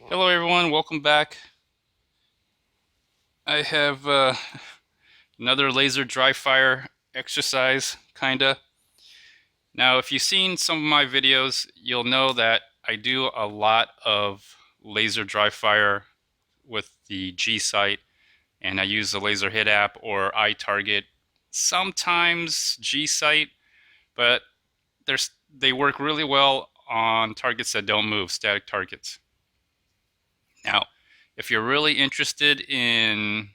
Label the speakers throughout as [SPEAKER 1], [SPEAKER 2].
[SPEAKER 1] Hello everyone, welcome back. I have another laser dry fire exercise, kinda. Now, if you've seen some of my videos, you'll know that I do a lot of laser dry fire with the G-Sight, and I use the LaserHit app or iTarget, sometimes G-Sight, but they work really well on targets that don't move, static targets. Now, if you're really interested in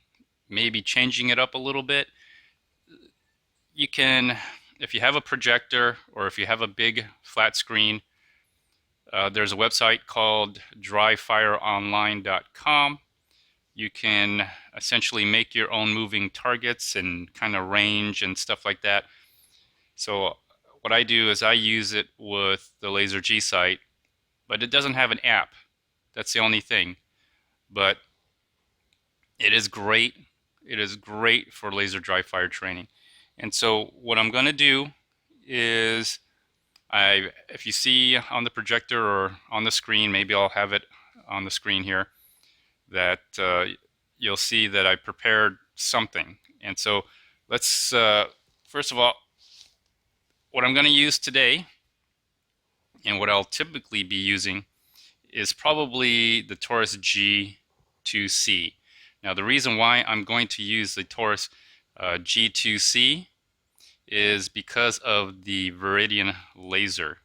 [SPEAKER 1] maybe changing it up a little bit, you can, if you have a projector or if you have a big flat screen, there's a website called dryfireonline.com. You can essentially make your own moving targets and kind of range and stuff like that. So what I do is I use it with the Laser G-Sight, but it doesn't have an app. That's the only thing. But it is great. It is great for laser dry fire training. And so what I'm going to do is, if you see on the projector or on the screen, maybe I'll have it on the screen here, that you'll see that I prepared something. And so let's, first of all, what I'm going to use today and what I'll typically be using is probably the Taurus G2C. Now, the reason why I'm going to use the Taurus G2C is because of the Viridian laser.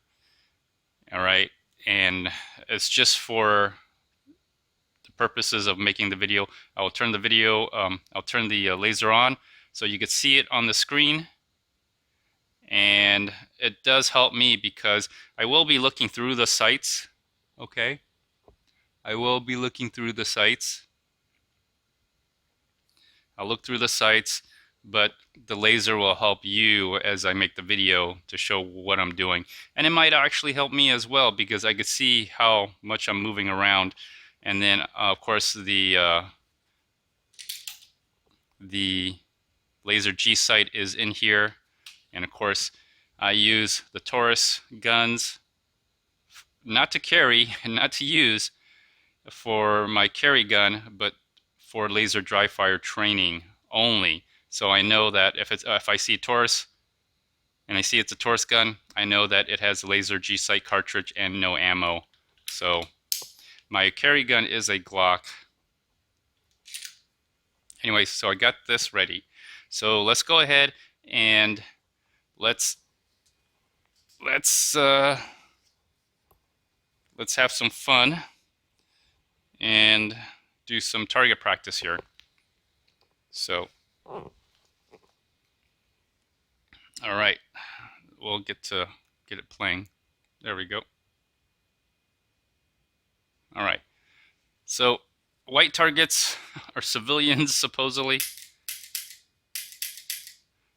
[SPEAKER 1] All right, and it's just for the purposes of making the video. I'll turn the laser on so you can see it on the screen. And it does help me because I will be looking through the sights. Okay, I will be looking through the sights. I'll look through the sights, but the laser will help you as I make the video to show what I'm doing. And it might actually help me as well because I could see how much I'm moving around. And then, of course, the laser G-Sight is in here. And of course, I use the Taurus guns, not to carry and not to use for my carry gun, but for laser dry fire training only. So I know that if I see Taurus and I see it's a Taurus gun, I know that it has a laser G-Sight cartridge and no ammo. So my carry gun is a Glock. Anyway, so I got this ready. So let's go ahead and let's have some fun and do some target practice here. So, all right, we'll get it playing. There we go. All right, so white targets are civilians, supposedly.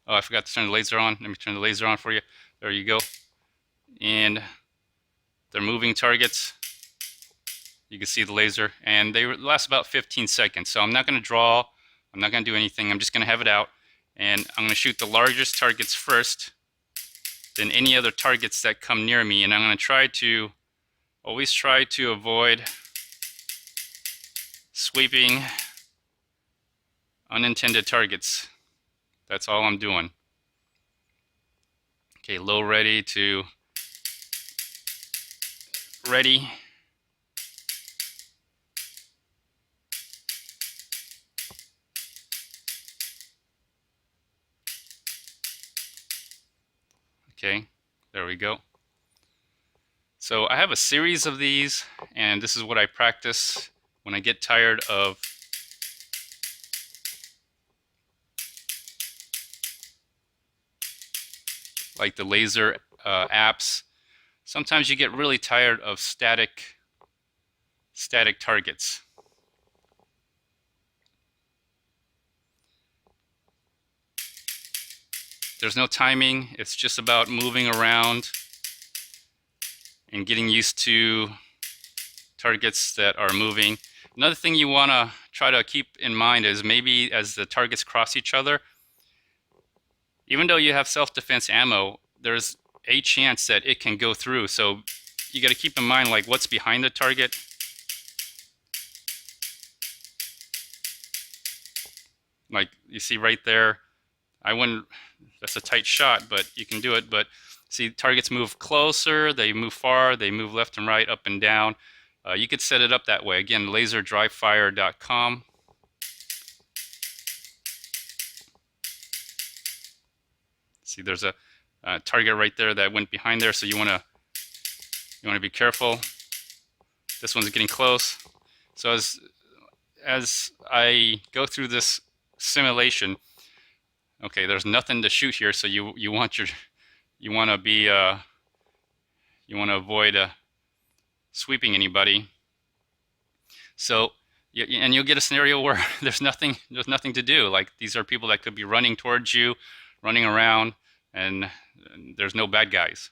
[SPEAKER 1] Oh, I forgot to turn the laser on. Let me turn the laser on for you. There you go. And they're moving targets. You can see the laser, and they last about 15 seconds. So I'm not going to draw. I'm not going to do anything. I'm just going to have it out, and I'm going to shoot the largest targets first, then any other targets that come near me, and I'm going to always try to avoid sweeping unintended targets. That's all I'm doing. Okay, low ready to ready. Okay, there we go. So I have a series of these, and this is what I practice when I get tired of like the laser apps. Sometimes you get really tired of static targets. There's no timing. It's just about moving around and getting used to targets that are moving. Another thing you want to try to keep in mind is maybe as the targets cross each other, even though you have self-defense ammo, there's a chance that it can go through. So you got to keep in mind like what's behind the target Like you see right there, I wouldn't, that's a tight shot, but you can do it. But see, targets move closer, they move far, they move left and right, up and down. You could set it up that way. Again, laserdryfire.com. See, there's a target right there that went behind there, so you want to be careful. This one's getting close. So as I go through this simulation, okay, there's nothing to shoot here, so you want to avoid sweeping anybody. So and you'll get a scenario where there's nothing to do. Like these are people that could be running towards you, running around, and there's no bad guys.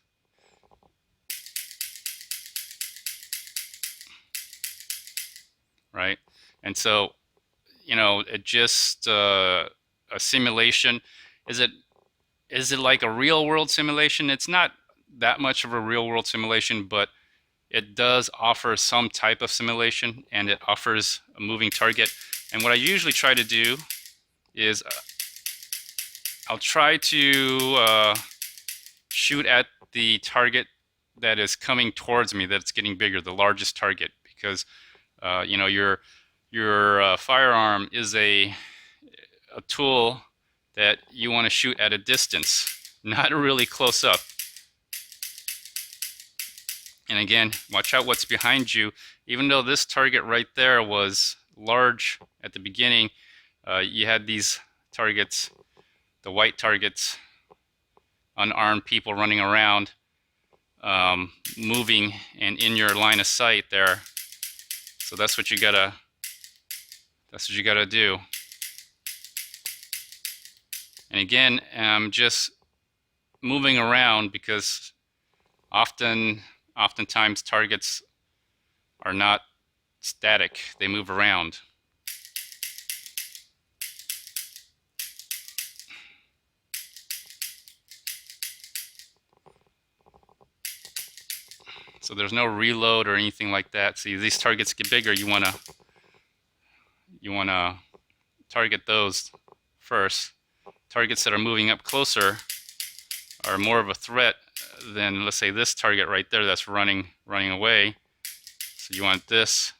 [SPEAKER 1] Right? And so, it just a simulation. Is it like a real world simulation? It's not that much of a real world simulation, but it does offer some type of simulation, and it offers a moving target. And what I usually try to do is I'll try to shoot at the target that is coming towards me, that's getting bigger, the largest target, because your firearm is a tool that you want to shoot at a distance, not really close up. And again, watch out what's behind you. Even though this target right there was large at the beginning, you had these targets, the white targets, unarmed people running around, moving and in your line of sight there. So that's what you gotta do. And again, I'm just moving around because oftentimes targets are not static, they move around. So there's no reload or anything like that. See, these targets get bigger, you wanna target those first. Targets that are moving up closer are more of a threat than, let's say, this target right there that's running away. So you want this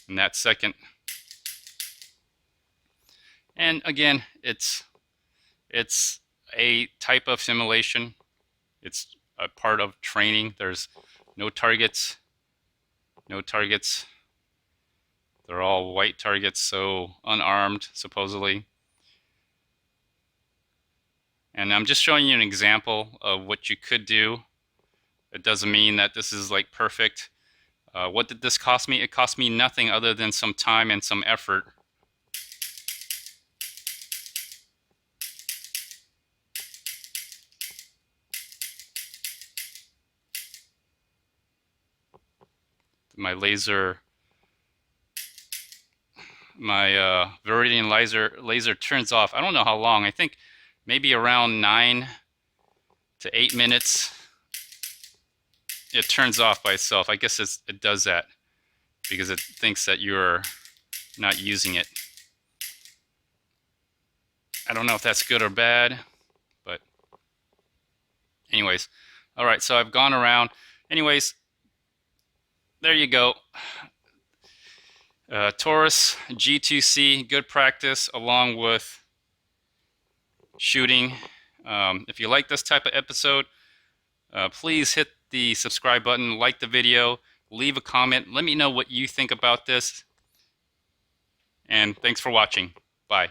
[SPEAKER 1] in that second. And again, it's a type of simulation. It's a part of training. There's no targets. They're all white targets, so unarmed, supposedly. And I'm just showing you an example of what you could do. It doesn't mean that this is like perfect. What did this cost me? It cost me nothing other than some time and some effort. My Viridian laser turns off. I don't know how long. I think maybe around 9 to 8 minutes. It turns off by itself. I guess it does that because it thinks that you're not using it. I don't know if that's good or bad, but anyways. All right, so I've gone around. Anyways, there you go. Taurus G2C, good practice along with shooting. If you like this type of episode, please hit the subscribe button, like the video, leave a comment, let me know what you think about this, and thanks for watching. Bye.